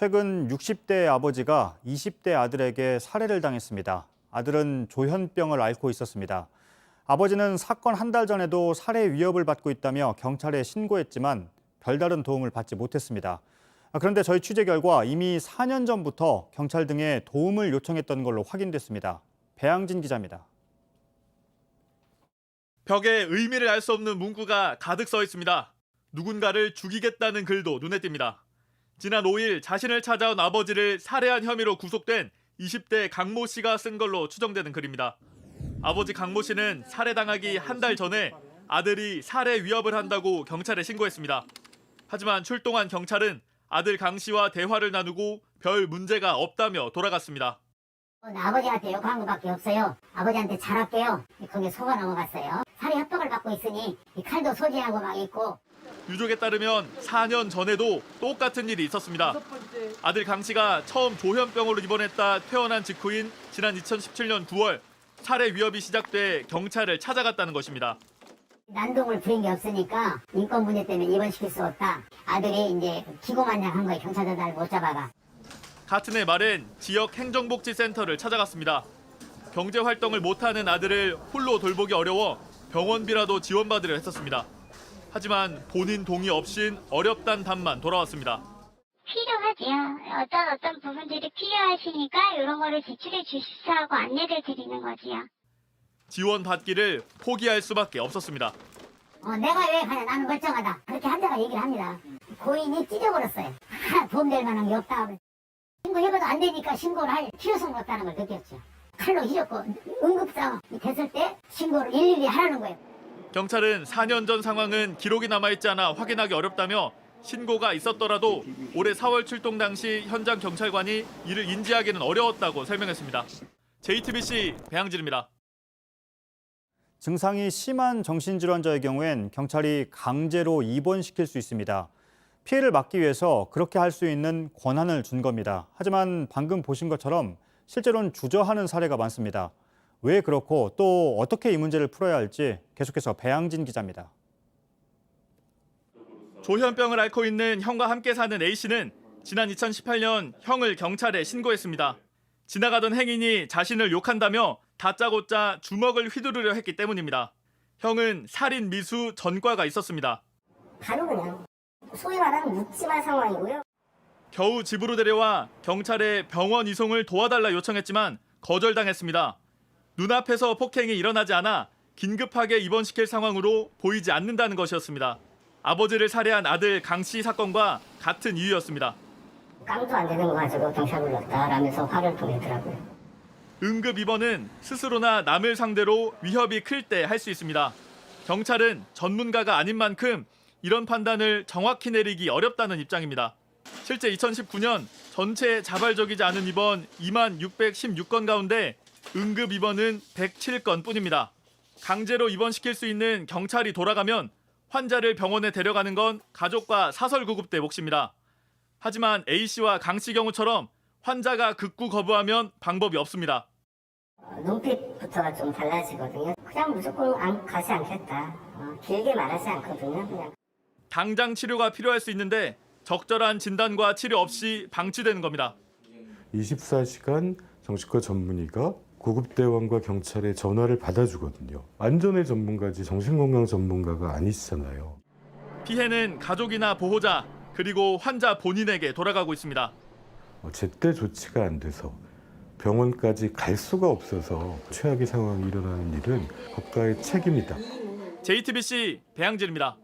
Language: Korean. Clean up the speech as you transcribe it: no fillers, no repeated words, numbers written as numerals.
최근 60대 아버지가 20대 아들에게 살해를 당했습니다. 아들은 조현병을 앓고 있었습니다. 아버지는 사건 한 달 전에도 살해 위협을 받고 있다며 경찰에 신고했지만 별다른 도움을 받지 못했습니다. 그런데 저희 취재 결과 이미 4년 전부터 경찰 등에 도움을 요청했던 걸로 확인됐습니다. 배양진 기자입니다. 벽에 의미를 알 수 없는 문구가 가득 써 있습니다. 누군가를 죽이겠다는 글도 눈에 띕니다. 지난 5일 자신을 찾아온 아버지를 살해한 혐의로 구속된 20대 강모 씨가 쓴 걸로 추정되는 글입니다. 아버지 강모 씨는 살해당하기 한 달 전에 아들이 살해 위협을 한다고 경찰에 신고했습니다. 하지만 출동한 경찰은 아들 강 씨와 대화를 나누고 별 문제가 없다며 돌아갔습니다. 아버지한테 욕한 것밖에 없어요. 아버지한테 잘할게요. 거기에 속아 넘어갔어요. 살해 협박을 받고 있으니 이 칼도 소지하고 막 있고. 유족에 따르면 4년 전에도 똑같은 일이 있었습니다. 아들 강 씨가 처음 조현병으로 입원했다 퇴원한 직후인 지난 2017년 9월 살해 위협이 시작돼 경찰을 찾아갔다는 것입니다. 난동을 부린 게 없으니까 인권 문제 때문에 입원시킬 수 없다. 아들이 이제 기고만장한 거예요. 경찰도 날 못 잡아가. 같은 해 말엔 지역 행정복지센터를 찾아갔습니다. 경제 활동을 못하는 아들을 홀로 돌보기 어려워 병원비라도 지원받으려 했었습니다. 하지만 본인 동의 없인 어렵단 답만 돌아왔습니다. 필요하지요. 어떤 부분들이 필요하시니까 이런 거를 제출해 주시라고 안내를 드리는 거지요. 지원받기를 포기할 수밖에 없었습니다. 내가 왜 가냐. 나는 멀쩡하다. 그렇게 환자가 얘기를 합니다. 고인이 찢어버렸어요. 도움될 만한 게 없다. 신고해봐도 안 되니까 신고를 할 필요성이 없다는 걸 느꼈죠. 칼로 휘젓고 응급상황 됐을 때 신고를 일일이 하라는 거예요. 경찰은 4년 전 상황은 기록이 남아있지 않아 확인하기 어렵다며 신고가 있었더라도 올해 4월 출동 당시 현장 경찰관이 이를 인지하기는 어려웠다고 설명했습니다. JTBC 배양진입니다. 증상이 심한 정신질환자의 경우엔 경찰이 강제로 입원시킬 수 있습니다. 피해를 막기 위해서 그렇게 할 수 있는 권한을 준 겁니다. 하지만 방금 보신 것처럼 실제로는 주저하는 사례가 많습니다. 왜 그렇고 또 어떻게 이 문제를 풀어야 할지 계속해서 배양진 기자입니다. 조현병을 앓고 있는 형과 함께 사는 A씨는 지난 2018년 형을 경찰에 신고했습니다. 지나가던 행인이 자신을 욕한다며 다짜고짜 주먹을 휘두르려 했기 때문입니다. 형은 살인 미수 전과가 있었습니다. 바로 그냥 소위 말하는 묻지마 상황이고요. 겨우 집으로 데려와 경찰에 병원 이송을 도와달라 요청했지만 거절당했습니다. 눈앞에서 폭행이 일어나지 않아 긴급하게 입원시킬 상황으로 보이지 않는다는 것이었습니다. 아버지를 살해한 아들 강 씨 사건과 같은 이유였습니다. 깡도 안 되는 거 가지고 경찰 불렀다라면서 화를 보내더라고요. 응급 입원은 스스로나 남을 상대로 위협이 클 때 할 수 있습니다. 경찰은 전문가가 아닌 만큼 이런 판단을 정확히 내리기 어렵다는 입장입니다. 실제 2019년 전체 자발적이지 않은 입원 2만 616건 가운데 응급 입원은 107건 뿐입니다. 강제로 입원시킬 수 있는 경찰이 돌아가면 환자를 병원에 데려가는 건 가족과 사설구급대 몫입니다. 하지만 A씨와 강씨 경우처럼 환자가 극구 거부하면 방법이 없습니다. 눈빛부터가 좀 달라지거든요. 그냥 무조건 가지 않겠다. 길게 말하지 않거든요. 그냥. 당장 치료가 필요할 수 있는데 적절한 진단과 치료 없이 방치되는 겁니다. 24시간 정신과 전문의가 구급대원과 경찰의 전화를 받아주거든요. 안전의 전문가지 정신건강 전문가가 아니시잖아요. 피해는 가족이나 보호자 그리고 환자 본인에게 돌아가고 있습니다. 제때 조치가 안 돼서 병원까지 갈 수가 없어서 최악의 상황이 일어나는 일은 국가의 책임이다. JTBC 배양진입니다.